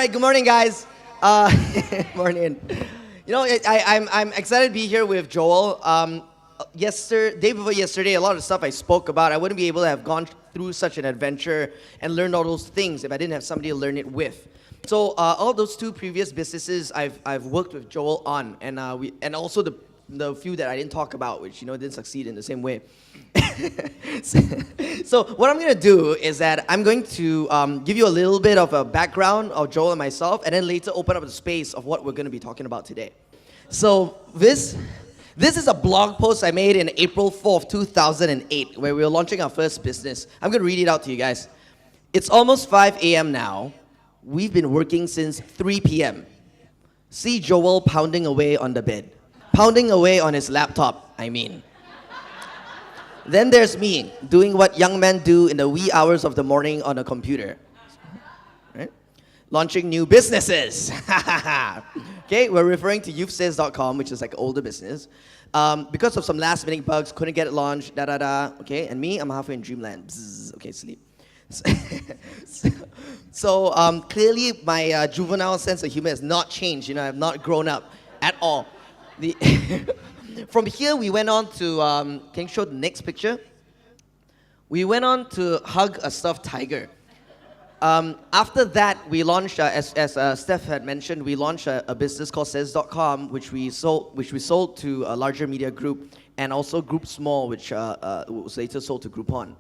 right, good morning, guys. Morning. I'm excited to be here with Joel. Day before yesterday, a lot of stuff I spoke about, I wouldn't be able to have gone through such an adventure and learned all those things if I didn't have somebody to learn it with. So all those two previous businesses I've worked with Joel on, and also the few that I didn't talk about, which didn't succeed in the same way. So what I'm going to do is that I'm going to give you a little bit of a background of Joel and myself, and then later open up the space of what we're going to be talking about today. So this is a blog post I made in April 4th, 2008, where we were launching our first business. I'm going to read it out to you guys. It's almost 5 a.m. now. We've been working since 3 p.m. See Joel pounding away on the bed. Pounding away on his laptop, I mean. Then there's me, doing what young men do in the wee hours of the morning on a computer. Right? Launching new businesses. Okay, we're referring to youthsays.com, which is like an older business. Because of some last-minute bugs, couldn't get it launched, okay, and me, I'm halfway in dreamland. Bzzz, okay, sleep. So clearly my juvenile sense of humor has not changed. I have not grown up at all. From here, we went on to, can you show the next picture? We went on to hug a stuffed tiger. After that, we launched, as Steph had mentioned, we launched a business called Says.com, which we sold to a larger media group, and also Group Small, which was later sold to Groupon.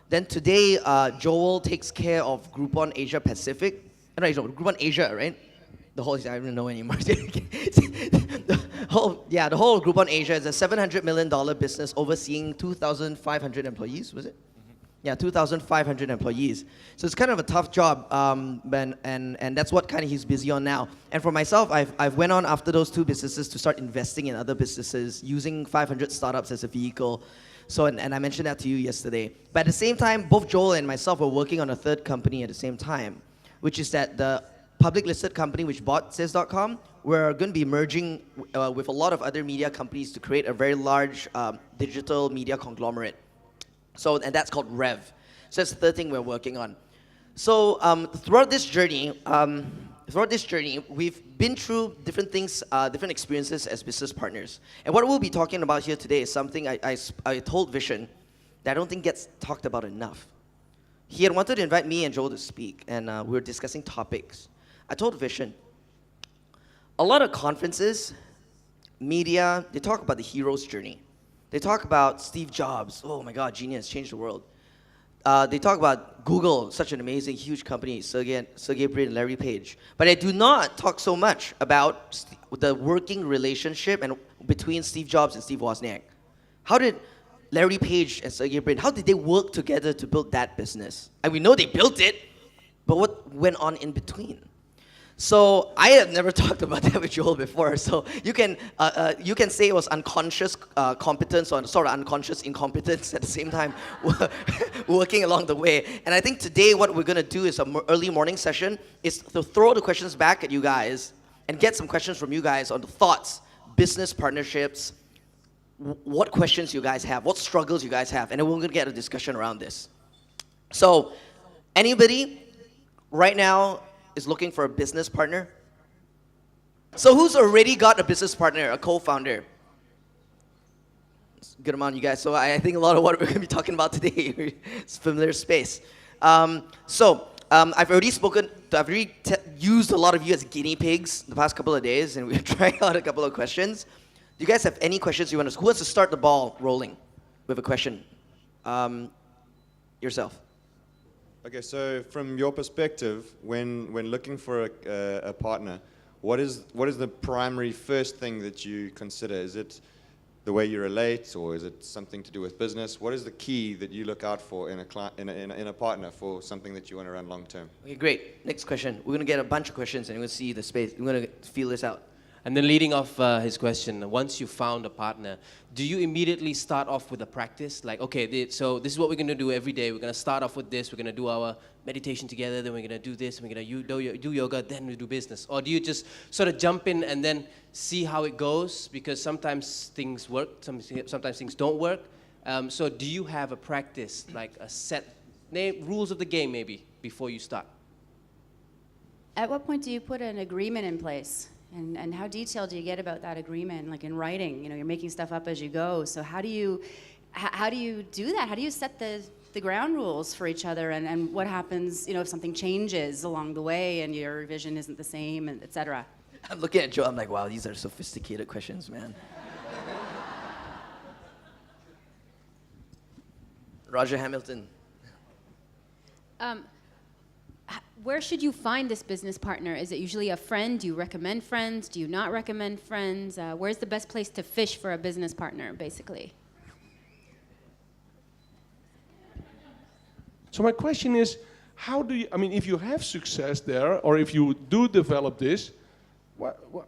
Then today, Joel takes care of Groupon Asia Pacific. No, Groupon Asia, right? The whole, I don't even know anymore. the whole Groupon Asia is a $700 million business overseeing 2,500 employees, was it? Yeah, 2,500 employees. So it's kind of a tough job, and that's what kind of he's busy on now. And for myself, I've went on after those two businesses to start investing in other businesses, using 500 startups as a vehicle. So, and I mentioned that to you yesterday. But at the same time, both Joel and myself were working on a third company at the same time, which is that the public listed company which bought Says.com, we're going to be merging with a lot of other media companies to create a very large digital media conglomerate. So, and that's called Rev. So that's the third thing we're working on. So throughout this journey, we've been through different things, different experiences as business partners. And what we'll be talking about here today is something I told Vishen that I don't think gets talked about enough. He had wanted to invite me and Joel to speak, and we were discussing topics. I told Vishen, a lot of conferences, media, they talk about the hero's journey. They talk about Steve Jobs, oh my God, genius, changed the world. They talk about Google, such an amazing, huge company, Sergey Brin and Larry Page. But I do not talk so much about the working relationship between Steve Jobs and Steve Wozniak. How did Larry Page and Sergey Brin, how did they work together to build that business? And we know they built it, but what went on in between? So I have never talked about that with Joel before. So you can say it was unconscious competence or sort of unconscious incompetence at the same time, working along the way. And I think today what we're going to do is an early morning session is to throw the questions back at you guys and get some questions from you guys on the thoughts, business partnerships, what questions you guys have, what struggles you guys have, and then we're going to get a discussion around this. So anybody right now is looking for a business partner? So who's already got a business partner, a co-founder? It's a good amount of you guys. So I think a lot of what we're going to be talking about today is familiar space. I've already used a lot of you as guinea pigs the past couple of days, and we're trying out a couple of questions. Do you guys have any questions you want to? Who wants to start the ball rolling with a question? Yourself. Okay, so from your perspective, when looking for a partner, what is the primary first thing that you consider? Is it the way you relate, or is it something to do with business? What is the key that you look out for in a partner for something that you want to run long term? Okay, great. Next question. We're going to get a bunch of questions, and we're going to see the space. We're going to feel this out. And then leading off his question, once you found a partner, do you immediately start off with a practice? Like, okay, so this is what we're going to do every day. We're going to start off with this. We're going to do our meditation together. Then we're going to do this. We're going to do yoga. Then we do business. Or do you just sort of jump in and then see how it goes? Because sometimes things work. Sometimes things don't work. So do you have a practice, like a set rules of the game maybe, before you start? At what point do you put an agreement in place? And how detailed do you get about that agreement, like in writing? You know, you're making stuff up as you go. So how do you do that? How do you set the ground rules for each other? And what happens, you know, if something changes along the way and your vision isn't the same, and et cetera? I'm looking at Joe, I'm like, wow, these are sophisticated questions, man. Roger Hamilton. Where should you find this business partner? Is it usually a friend? Do you recommend friends? Do you not recommend friends? Where's the best place to fish for a business partner, basically? So my question is, how do you, I mean, if you have success there, or if you do develop this,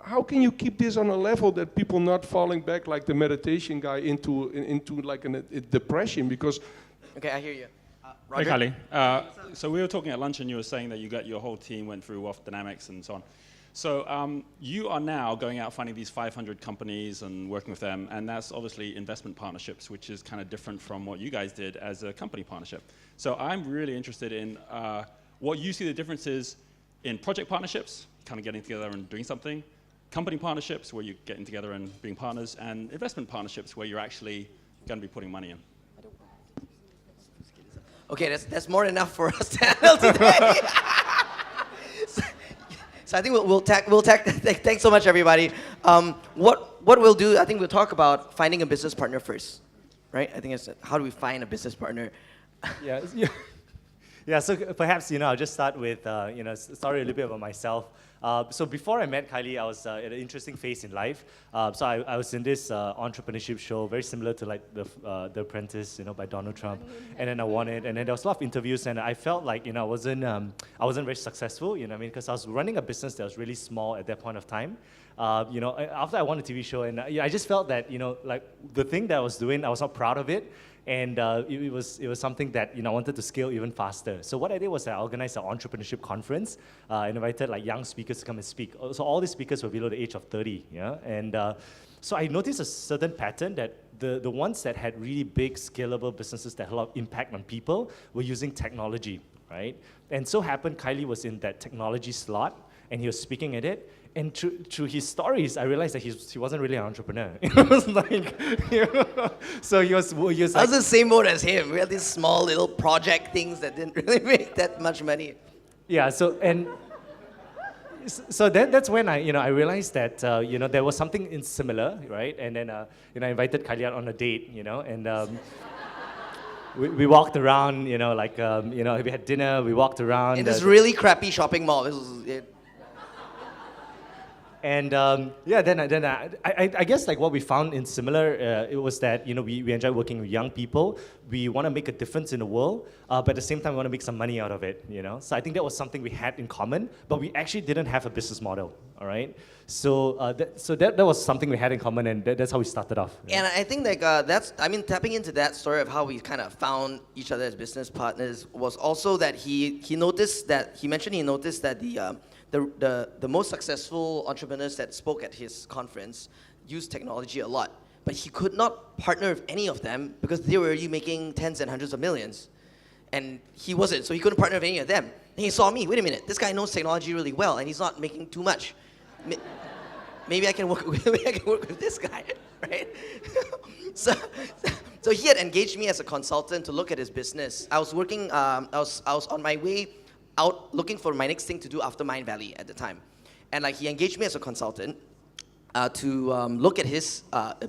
how can you keep this on a level that people not falling back like the meditation guy into like a depression? Because Okay, I hear you. Hey, Roger? Kylie. So we were talking at lunch and you were saying that you got your whole team went through Wealth Dynamics and so on. So you are now going out finding these 500 companies and working with them, and that's obviously investment partnerships, which is kind of different from what you guys did as a company partnership. So I'm really interested in what you see the differences in project partnerships, kind of getting together and doing something, company partnerships where you're getting together and being partners, and investment partnerships where you're actually going to be putting money in. Okay, that's more than enough for us to handle today. So I think we'll thanks so much, everybody. What we'll do, I think we'll talk about finding a business partner first, right? I think it's how do we find a business partner? Yeah, yeah. Yeah, so perhaps, I'll just start with, story a little bit about myself. So before I met Kylie, I was at an interesting phase in life. So I was in this entrepreneurship show, very similar to like The Apprentice, by Donald Trump. And then I won it, and then there was a lot of interviews, and I felt like, I wasn't very successful, because I was running a business that was really small at that point of time. After I won the TV show, and I just felt that, like the thing that I was doing, I was not proud of it. And it was something that I wanted to scale even faster. So what I did was I organized an entrepreneurship conference and invited like young speakers to come and speak. So all these speakers were below the age of 30. Yeah, and so I noticed a certain pattern that the ones that had really big scalable businesses that had a lot of impact on people were using technology, right? And so happened Kylie was in that technology slot, and he was speaking at it. And through his stories, I realized that he wasn't really an entrepreneur. It was like, so he was I was the same mode as him. We had these small little project things that didn't really make that much money. Yeah. So that's when I realized that there was something similar, right? And then I invited Kylie out on a date, and. We walked around, we had dinner. We walked around In this really crappy shopping mall. This was it. And then I guess like what we found in similar, it was that we enjoy working with young people. We want to make a difference in the world, but at the same time we want to make some money out of it. So I think that was something we had in common, but we actually didn't have a business model. All right. So that was something we had in common, and that's how we started off. And I think like tapping into that story of how we kind of found each other as business partners was also that he noticed that the most successful entrepreneurs that spoke at his conference used technology a lot, but he could not partner with any of them because they were already making tens and hundreds of millions, and he wasn't, so he couldn't partner with any of them. And he saw me. Wait a minute, this guy knows technology really well, and he's not making too much. Maybe I can work with this guy, right? So he had engaged me as a consultant to look at his business. I was working. I was on my way out looking for my next thing to do after Mindvalley at the time. And like he engaged me as a consultant to look at his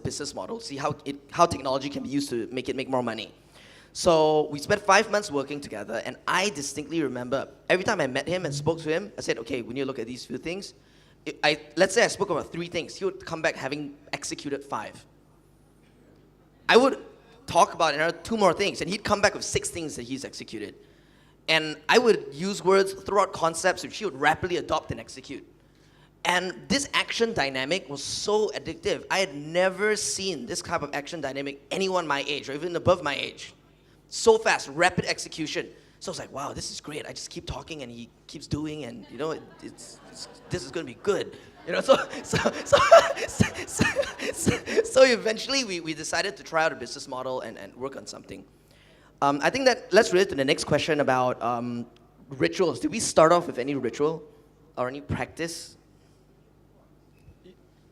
business model, see how technology can be used to make more money. So we spent 5 months working together, and I distinctly remember every time I met him and spoke to him, I said, okay, we need to look at these few things. Let's say I spoke about 3 things. He would come back having executed 5. I would talk about another 2 more things, and he'd come back with 6 things that he's executed. And I would use words, throw out concepts which he would rapidly adopt and execute. And this action dynamic was so addictive. I had never seen this type of action dynamic anyone my age or even above my age. So fast, rapid execution. So I was like, wow, this is great. I just keep talking and he keeps doing, and this is going to be good. So eventually we decided to try out a business model and work on something. I think that let's relate to the next question about rituals. Did we start off with any ritual? or any practice?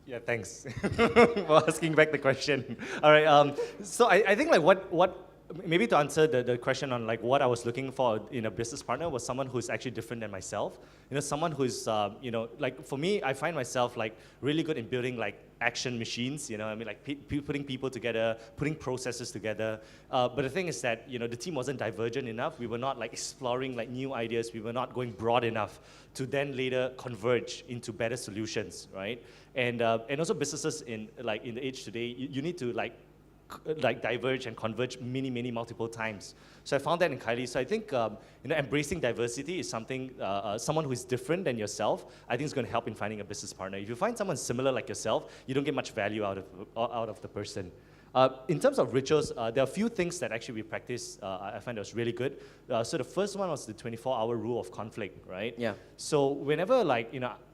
Yeah, thanks for asking back the question. All right, so I think like what maybe to answer the question on like what I was looking for in a business partner was someone who's actually different than myself. You know, someone who's like for me, I find myself like really good in building like action machines. You know, I mean like putting people together, putting processes together. But the thing is that the team wasn't divergent enough. We were not like exploring like new ideas. We were not going broad enough to then later converge into better solutions, right? And also businesses in the age today, you need to like diverge and converge many multiple times. So I found that in Kylie. So I think embracing diversity is something someone who is different than yourself, I think is going to help in finding a business partner. If you find someone similar like yourself, you don't get much value out of the person. In terms of rituals, there are a few things that actually we practice. I find that was really good. So the first one was the 24-hour rule of conflict, right? Yeah. So whenever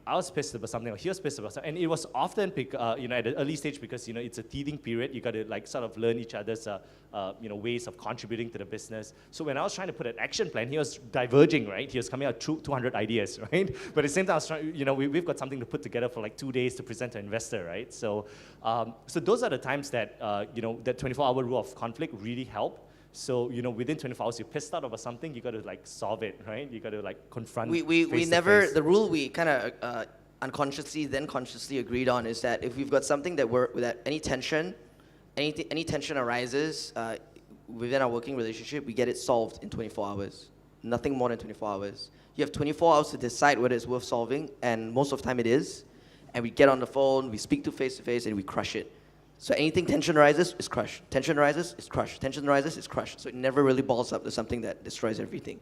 I was pissed about something, or he was pissed about something, and it was often at the early stage because it's a teething period. You got to like sort of learn each other's ways of contributing to the business. So when I was trying to put an action plan, he was diverging, right? He was coming out 200 ideas, right? But at the same time, I was trying, we've got something to put together for like 2 days to present to an investor, right? So those are the times that that 24-hour rule of conflict really help. So within 24 hours, you're pissed out about something, you got to like solve it, right? You got to like confront. We never, the rule we kind of unconsciously then consciously agreed on is that if we've got something that any tension arises within our working relationship, we get it solved in 24 hours. Nothing more than 24 hours. You have 24 hours to decide whether it's worth solving, and most of the time it is. And we get on the phone, we speak to face, and we crush it. So anything tension arises, is crushed. Tension arises, is crushed. Tension arises, is crushed. So it never really balls up to something that destroys everything.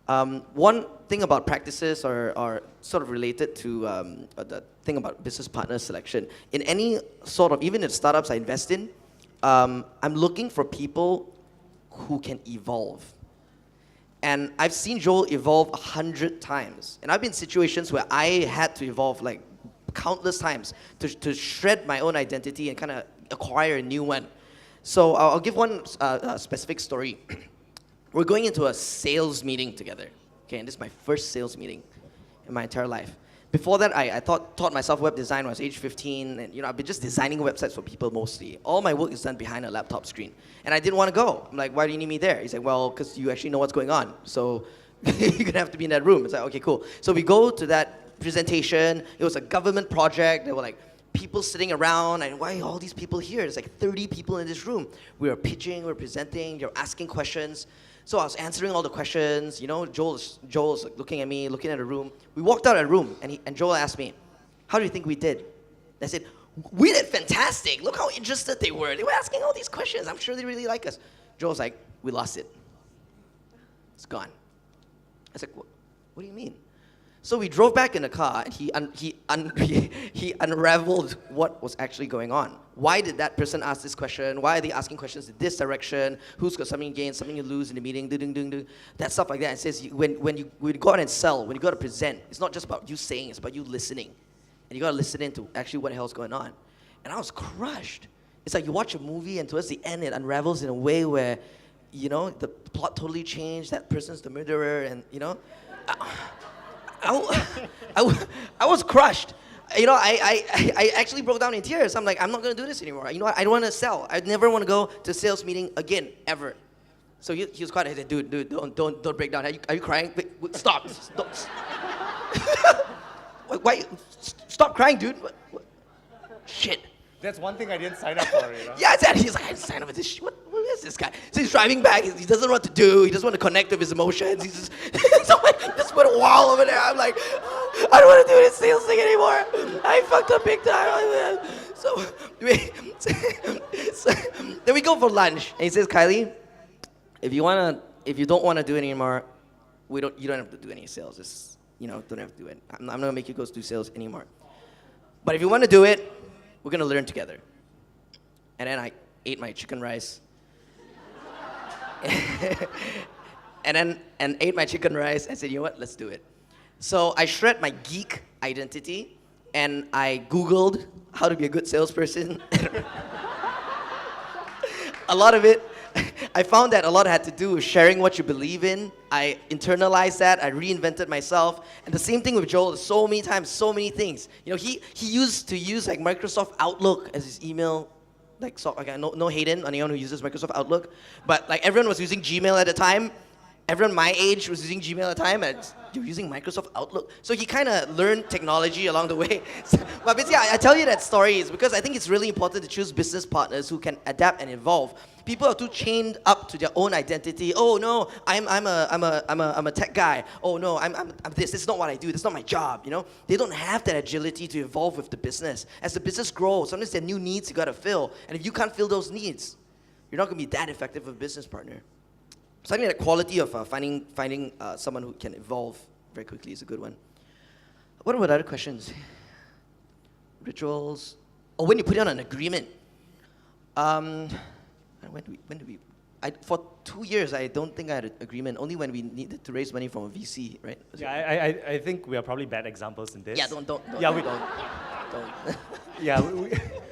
One thing about practices are sort of related to the thing about business partner selection. In any sort of, even in startups I invest in, I'm looking for people who can evolve. And I've seen Joel evolve 100 times. And I've been in situations where I had to evolve like countless times to shred my own identity and kind of acquire a new one. So I'll give one specific story. We're going into a sales meeting together. Okay, and this is my first sales meeting in my entire life. Before that, I taught myself web design when I was age 15, and I've been just designing websites for people mostly. All my work is done behind a laptop screen. And I didn't want to go. I'm like, why do you need me there? He's like, well, because you actually know what's going on. So you're going to have to be in that room. It's like, okay, cool. So we go to that presentation. It was a government project. There were like people sitting around, and why are all these people here? There's like 30 people in this room. We were pitching, we were presenting, you're asking questions. So I was answering all the questions. Joel's like looking at me, looking at the room. We walked out of the room, and Joel asked me, how do you think we did? I said, we did fantastic. Look how interested they were. They were asking all these questions. I'm sure they really like us. Joel's like, we lost it. It's gone. I was like, what do you mean? So we drove back in the car, and he unraveled what was actually going on. Why did that person ask this question? Why are they asking questions in this direction? Who's got something to gain, something to lose in the meeting? That stuff like that. It says when you go out and sell, when you go to present, it's not just about you saying, it's about you listening. And you got to listen in to actually what the hell's going on. And I was crushed. It's like you watch a movie, and towards the end, it unravels in a way where, the plot totally changed. That person's the murderer, and, I was crushed. I actually broke down in tears. I'm like, I'm not going to do this anymore. I don't want to sell. I never want to go to a sales meeting again, ever. So he was quiet. I said, dude, don't break down. Are you crying? Wait, stop. Why? Stop crying, dude. What? Shit. That's one thing I didn't sign up for, Yeah, exactly. He's like, I didn't sign up for this shit. Who is this guy? So he's driving back. He doesn't know what to do. He doesn't want to connect with his emotions. He's just, so I just put a wall over there. I'm like, I don't want to do this sales thing anymore. I fucked up big time. So then we go for lunch, and he says, Kylie, if you don't want to do it anymore, you don't have to do any sales. Just, don't have to do it. I'm not gonna make you go do sales anymore. But if you want to do it, we're gonna learn together. And then I ate my chicken rice. and ate my chicken rice and said, you know what, let's do it. So I shred my geek identity, and I Googled how to be a good salesperson. A lot of it, I found that a lot had to do with sharing what you believe in. I internalized that. I reinvented myself. And the same thing with Joel. So many times, so many things. You know, he used to use like Microsoft Outlook as his email. Like, so, okay, no hate in on anyone who uses Microsoft Outlook. But like everyone was using Gmail at the time. Everyone my age was using Gmail at the time, and you're using Microsoft Outlook. So he kind of learned technology along the way. But basically, I tell you that story is because I think it's really important to choose business partners who can adapt and evolve. People are too chained up to their own identity. Oh no, I'm a tech guy. Oh no, I'm this. This is not what I do. This is not my job. You know, they don't have that agility to evolve with the business. As the business grows, sometimes there are new needs you got to fill, and if you can't fill those needs, you're not going to be that effective of a business partner. So I think the quality of finding someone who can evolve very quickly is a good one. What about other questions? Rituals. Oh, when you put on an agreement. When do we? For 2 years, I don't think I had an agreement. Only when we needed to raise money from a VC, right? Yeah, I think we are probably bad examples in this. Yeah, don't. Yeah, don't. Yeah,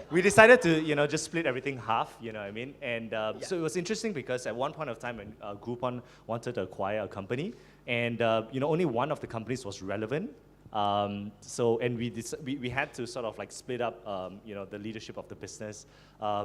we decided to just split everything half. You know what I mean? And so it was interesting because at one point of time when Groupon wanted to acquire a company, and only one of the companies was relevant. We had to sort of like split up the leadership of the business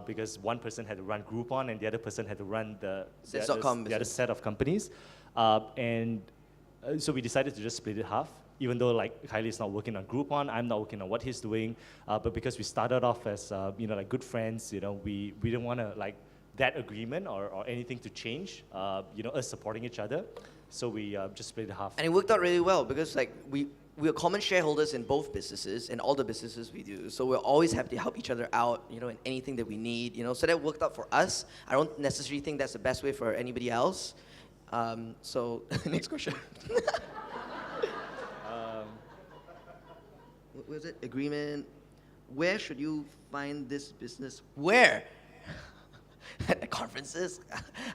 because one person had to run Groupon and the other person had to run the other set of companies, so we decided to just split it half. Even though like Kylie's not working on Groupon, I'm not working on what he's doing, but because we started off as like good friends, we didn't want to like that agreement or anything to change, us supporting each other, so we just split it half. And it worked out really well because like we are common shareholders in both businesses and all the businesses we do, so we're always happy to help each other out, in anything that we need, so that worked out for us. I don't necessarily think that's the best way for anybody else. So next question. What was it? Agreement. Where should you find this business? Where? At conferences?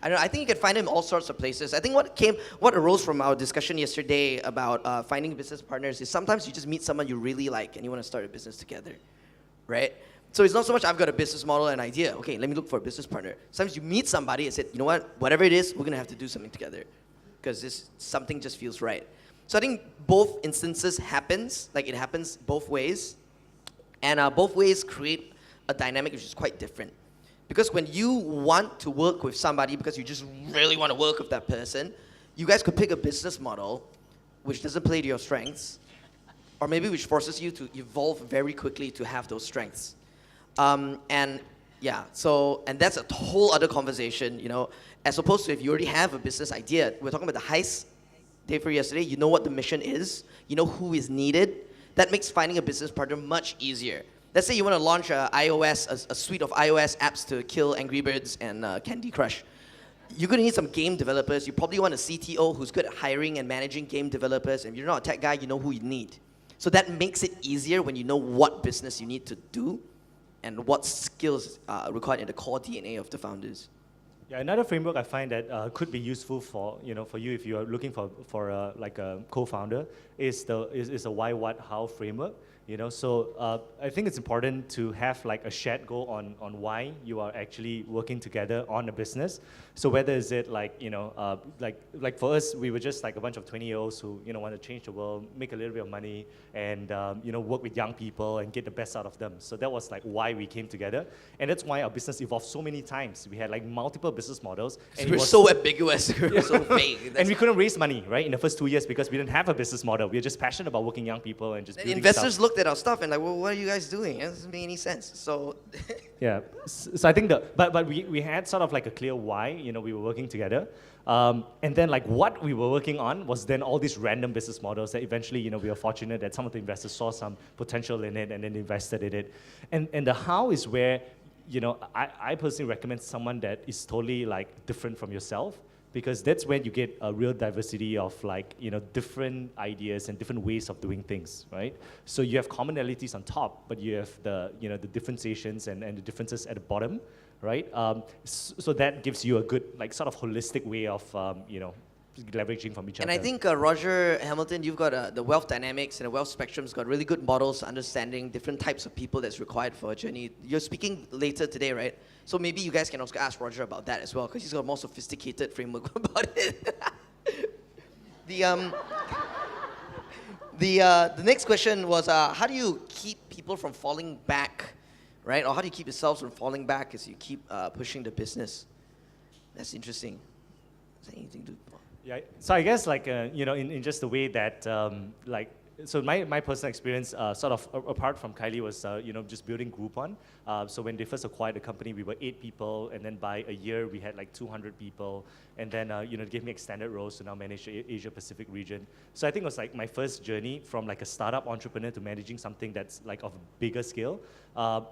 I don't know. I think you can find him all sorts of places. I think what arose from our discussion yesterday about finding business partners is sometimes you just meet someone you really like and you want to start a business together, right? So it's not so much I've got a business model and idea. Okay, let me look for a business partner. Sometimes you meet somebody and say, you know what? Whatever it is, we're gonna have to do something together because something just feels right. So I think both instances happens, like it happens both ways, and both ways create a dynamic which is quite different. Because when you want to work with somebody because you just really want to work with that person, you guys could pick a business model which doesn't play to your strengths, or maybe which forces you to evolve very quickly to have those strengths. And that's a whole other conversation, as opposed to if you already have a business idea. We're talking about the heist day for yesterday, you know what the mission is, you know who is needed. That makes finding a business partner much easier. Let's say you want to launch a suite of iOS apps to kill Angry Birds and Candy Crush. You're going to need some game developers. You probably want a CTO who's good at hiring and managing game developers. And if you're not a tech guy, you know who you need. So that makes it easier when you know what business you need to do and what skills are required in the core DNA of the founders. Yeah, another framework I find that could be useful for you if you are looking for a co-founder is a why, what, how framework. So I think it's important to have like a shared goal on why you are actually working together on a business. So whether is it like like for us, we were just like a bunch of 20-year-olds who want to change the world, make a little bit of money, and work with young people and get the best out of them. So that was like why we came together, and that's why our business evolved so many times. We had like multiple business models. And we're so ambiguous, we're so vague. And we couldn't raise money, right, in the first 2 years because we didn't have a business model. We were just passionate about working young people and just building investors stuff. Looked at our stuff and like, well, what are you guys doing? It doesn't make any sense. So yeah, so I think but we had sort of like a clear why we were working together, and then like what we were working on was then all these random business models that eventually we were fortunate that some of the investors saw some potential in it and then invested in it, and the how is where I personally recommend someone that is totally like different from yourself. Because that's when you get a real diversity of like, different ideas and different ways of doing things, right? So you have commonalities on top, but you have the, the differentiations and the differences at the bottom, right? So that gives you a good, like, sort of holistic way of, leveraging from each other. And I think, Roger Hamilton, you've got the wealth dynamics and the wealth spectrum's got really good models understanding different types of people that's required for a journey. You're speaking later today, right? So maybe you guys can also ask Roger about that as well, because he's got a more sophisticated framework about it. The next question was, how do you keep people from falling back, right? Or how do you keep yourselves from falling back as you keep pushing the business? That's interesting. Is there anything to... Yeah, so I guess like, in just the way that so my personal experience sort of apart from Kylie was, just building Groupon. So when they first acquired the company, we were 8 people, and then by a year we had like 200 people, and then, it gave me extended roles to now manage the Asia Pacific region. So I think it was like my first journey from like a startup entrepreneur to managing something that's like of bigger scale.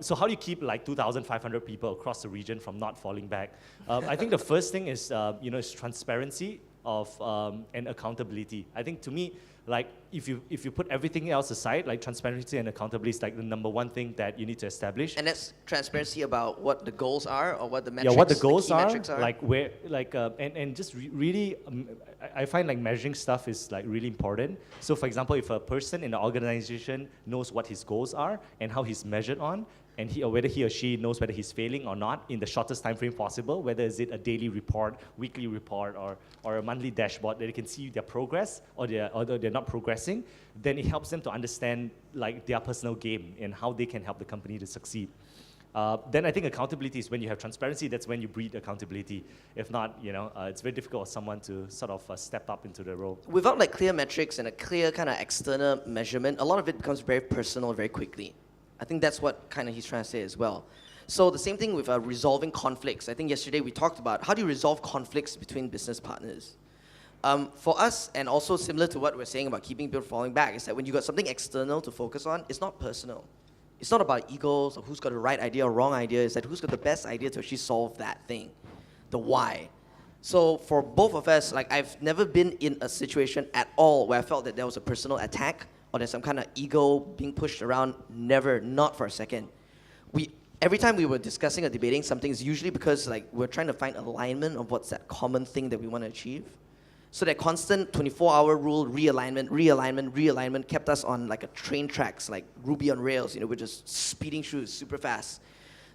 So how do you keep like 2,500 people across the region from not falling back? I think the first thing is, is transparency and accountability. I think to me, like if you put everything else aside, like transparency and accountability is like the number one thing that you need to establish. And that's transparency about what the goals are, or what the metrics, yeah, what the goals key metrics are. Like where, like and just really, I find like measuring stuff is like really important. So for example, if a person in the organization knows what his goals are and how he's measured on, and whether he or she knows whether he's failing or not in the shortest time frame possible, whether is it a daily report, weekly report, or a monthly dashboard that they can see their progress or they're not progressing, then it helps them to understand like their personal game and how they can help the company to succeed. Then I think accountability is when you have transparency, that's when you breed accountability. If not, it's very difficult for someone to sort of step up into the role. Without like clear metrics and a clear kind of external measurement, a lot of it becomes very personal very quickly. I think that's what kind of he's trying to say as well. So the same thing with resolving conflicts. I think yesterday we talked about how do you resolve conflicts between business partners. For us, and also similar to what we're saying about keeping people falling back, is that when you got something external to focus on, it's not personal. It's not about egos or who's got the right idea or wrong idea. It's that who's got the best idea to actually solve that thing, the why. So for both of us, like I've never been in a situation at all where I felt that there was a personal attack or there's some kind of ego being pushed around. Never, not for a second. Every time we were discussing or debating something, it's usually because like we're trying to find alignment of what's that common thing that we want to achieve. So that constant 24-hour rule, realignment kept us on like a train tracks, like Ruby on Rails. We're just speeding through super fast.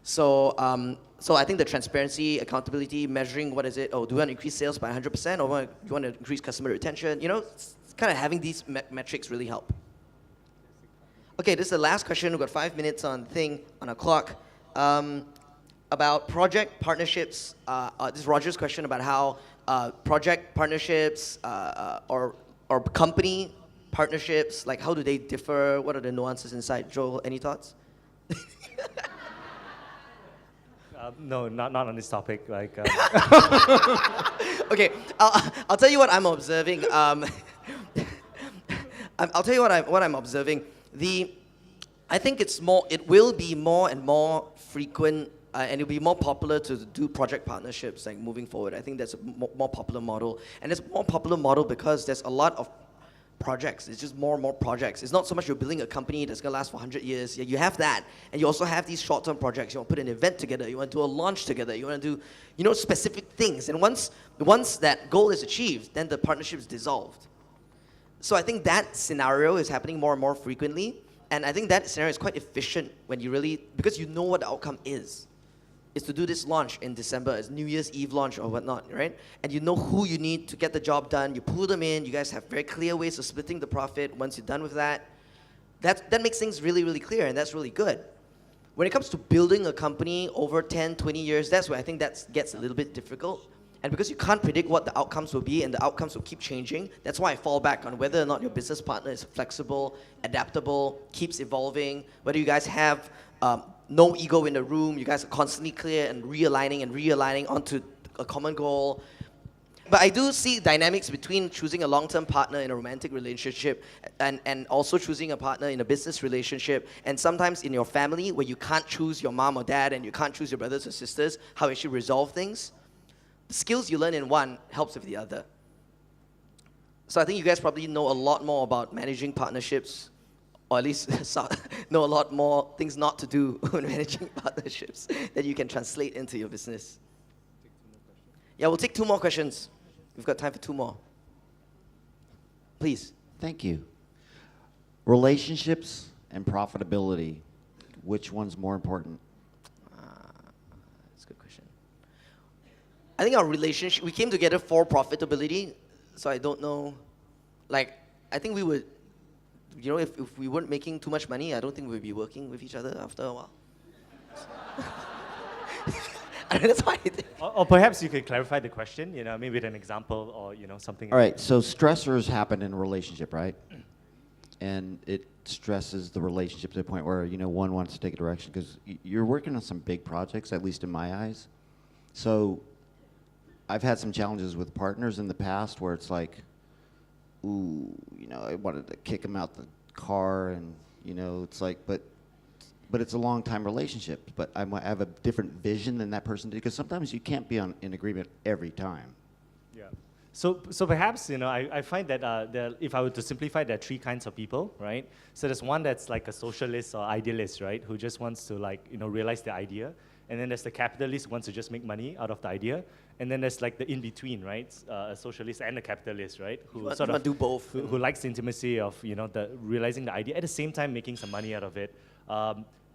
So I think the transparency, accountability, measuring what is it? Oh, do we want to increase sales by 100%, or do you want to increase customer retention? Kind of having these metrics really help. Okay, this is the last question. We've got 5 minutes on our clock. About project partnerships. This is Roger's question about how project partnerships or company partnerships, like how do they differ? What are the nuances inside? Joel, any thoughts? No, not on this topic. Like. Okay, I'll tell you what I'm observing. I'll tell you what I'm observing. I think it will be more and more frequent, and it'll be more popular to do project partnerships like moving forward. I think that's a more popular model, and it's a more popular model because there's a lot of projects. It's just more and more projects. It's not so much you're building a company that's gonna last for 100 years. Yeah, you have that, and you also have these short-term projects. You want to put an event together. You want to do a launch together. You want to do, specific things. And once that goal is achieved, then the partnership is dissolved. So I think that scenario is happening more and more frequently. And I think that scenario is quite efficient when because you know what the outcome is. It's to do this launch in December. It's New Year's Eve launch or whatnot, right? And you know who you need to get the job done. You pull them in. You guys have very clear ways of splitting the profit once you're done with that. That makes things really, really clear, and that's really good. When it comes to building a company over 10, 20 years, that's where I think that gets a little bit difficult. And because you can't predict what the outcomes will be, and the outcomes will keep changing, that's why I fall back on whether or not your business partner is flexible, adaptable, keeps evolving, whether you guys have no ego in the room, you guys are constantly clear and realigning onto a common goal. But I do see dynamics between choosing a long-term partner in a romantic relationship and also choosing a partner in a business relationship, and sometimes in your family where you can't choose your mom or dad and you can't choose your brothers or sisters, how you should resolve things. The skills you learn in one helps with the other. So I think you guys probably know a lot more about managing partnerships, or at least know a lot more things not to do when managing partnerships that you can translate into your business. Yeah, we'll take 2 more questions. We've got time for 2 more. Please. Thank you. Relationships and profitability, which one's more important? That's a good I think our relationship, we came together for profitability, so I don't know, like, I think we would, you know, if we weren't making too much money, I don't think we'd be working with each other after a while. I mean, that's why I think. Or perhaps you could clarify the question, you know, maybe with an example or, you know, something. All right, so stressors happen in a relationship, right? And it stresses the relationship to the point where, you know, one wants to take a direction because you're working on some big projects, at least in my eyes. So I've had some challenges with partners in the past where it's like, ooh, you know, I wanted to kick him out the car and, you know, it's like, but it's a long time relationship. But I have a different vision than that person did because sometimes you can't be in agreement every time. Yeah. So perhaps, you know, I find that if I were to simplify, there are three kinds of people, right? So there's one that's like a socialist or idealist, right, who just wants to, like, you know, realize the idea. And then there's the capitalist who wants to just make money out of the idea. And then there's like the in-between, right? A socialist and a capitalist, right? Who sort of do both. Who likes the intimacy of, you know, the realizing the idea at the same time making some money out of it.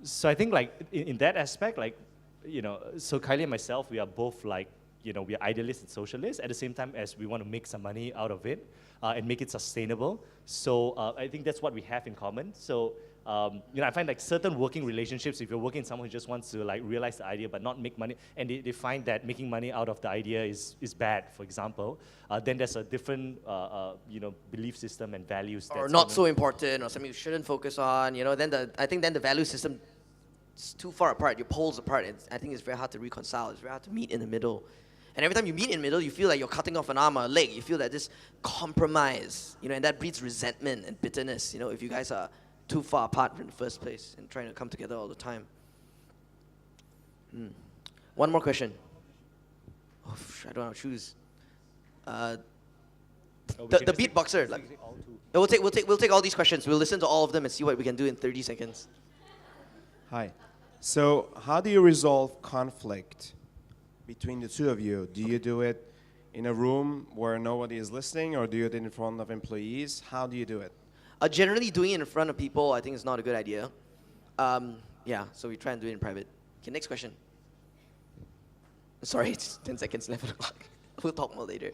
So I think, like, in that aspect, like, you know, so Kylie and myself, we are both, like, you know, we are idealists and socialists at the same time as we want to make some money out of it and make it sustainable. So I think that's what we have in common. So you know, I find like certain working relationships, if you're working with someone who just wants to like realize the idea but not make money, and they find that making money out of the idea is bad, for example, then there's a different you know, belief system and values. Or not so important, or something you shouldn't focus on, you know, then I think the value system is too far apart, your poles apart. I think it's very hard to reconcile, it's very hard to meet in the middle. And every time you meet in the middle, you feel like you're cutting off an arm or a leg. You feel that this compromise, you know, and that breeds resentment and bitterness, you know, if you guys are too far apart in the first place and trying to come together all the time. One more question. Oh, I don't know how to choose. The beatboxer. Like, we'll take all these questions. We'll listen to all of them and see what we can do in 30 seconds. Hi. So how do you resolve conflict between the two of you? Do you do it in a room where nobody is listening, or do you do it in front of employees? How do you do it? Generally, doing it in front of people, I think, is not a good idea. Yeah, so we try and do it in private. Okay, next question. Sorry, it's 10 seconds left on the clock. We'll talk more later.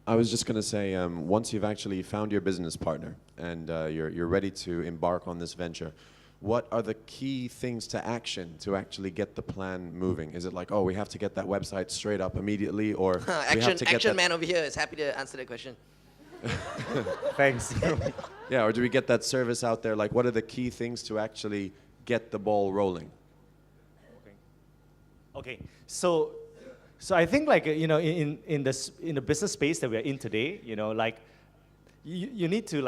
I was just going to say, once you've actually found your business partner and you're ready to embark on this venture, what are the key things to action to actually get the plan moving? Is it like, oh, we have to get that website straight up immediately, or we have to get action man over here is happy to answer that question. Thanks. Yeah, or do we get that service out there? Like, what are the key things to actually get the ball rolling? Okay. So I think, like, you know, in the business space that we are in today, you know, like, you need to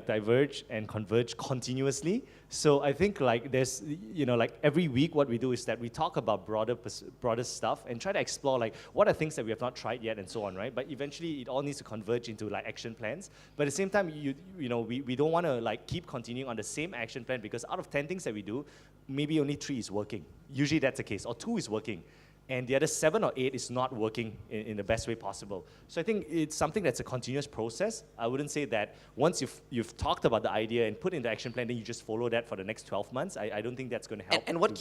diverge and converge continuously. So I think, like, there's, you know, like, every week what we do is that we talk about broader stuff and try to explore, like, what are things that we have not tried yet and so on, right? But eventually it all needs to converge into, like, action plans. But at the same time, you know, we don't want to, like, keep continuing on the same action plan, because out of 10 things that we do, maybe only 3 is working. Usually that's the case, or 2 is working. And the other 7 or 8 is not working in the best way possible. So I think it's something that's a continuous process. I wouldn't say that once you've talked about the idea and put in the action plan, then you just follow that for the next 12 months. I don't think that's going to help. And what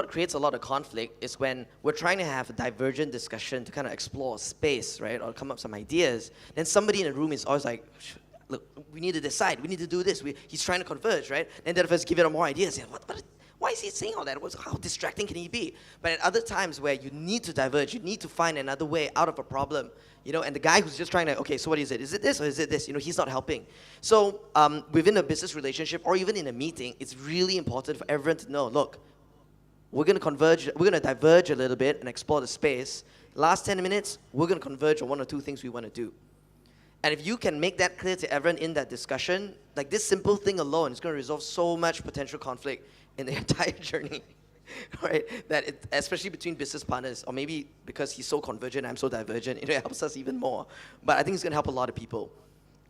creates a lot of conflict is when we're trying to have a divergent discussion to kind of explore space, right, or come up with some ideas. Then somebody in the room is always like, look, we need to decide, we need to do this. He's trying to converge, right? And then of us give it more ideas. Why is he saying all that? How distracting can he be? But at other times where you need to diverge, you need to find another way out of a problem, you know, and the guy who's just trying to, okay, so what is it? Is it this or is it this? You know, he's not helping. So within a business relationship or even in a meeting, it's really important for everyone to know, look, we're going to converge, we're going to diverge a little bit and explore the space. Last 10 minutes, we're going to converge on 1 or 2 things we want to do. And if you can make that clear to everyone in that discussion, like this simple thing alone is going to resolve so much potential conflict in the entire journey, right? Especially between business partners, or maybe because he's so convergent, I'm so divergent, it helps us even more. But I think it's going to help a lot of people.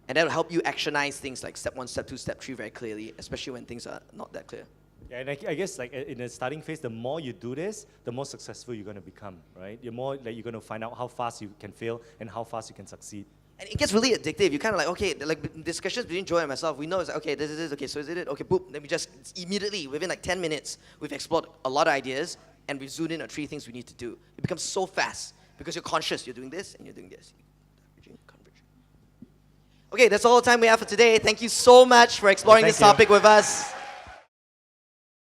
And that'll help you actionize things like step 1, step 2, step 3 very clearly, especially when things are not that clear. Yeah, and I guess, like, in the starting phase, the more you do this, the more successful you're going to become, right? The more like, you're going to find out how fast you can fail and how fast you can succeed. And it gets really addictive. You kind of like, okay, like discussions between Joy and myself, we know it's like, okay, this is it, okay, so is it? Okay, boop. Then we just immediately, within like 10 minutes, we've explored a lot of ideas, and we zoomed in on 3 things we need to do. It becomes so fast because you're conscious. You're doing this and you're doing this. Converging. Okay, that's all the time we have for today. Thank you so much for exploring Thank this you. topic with us.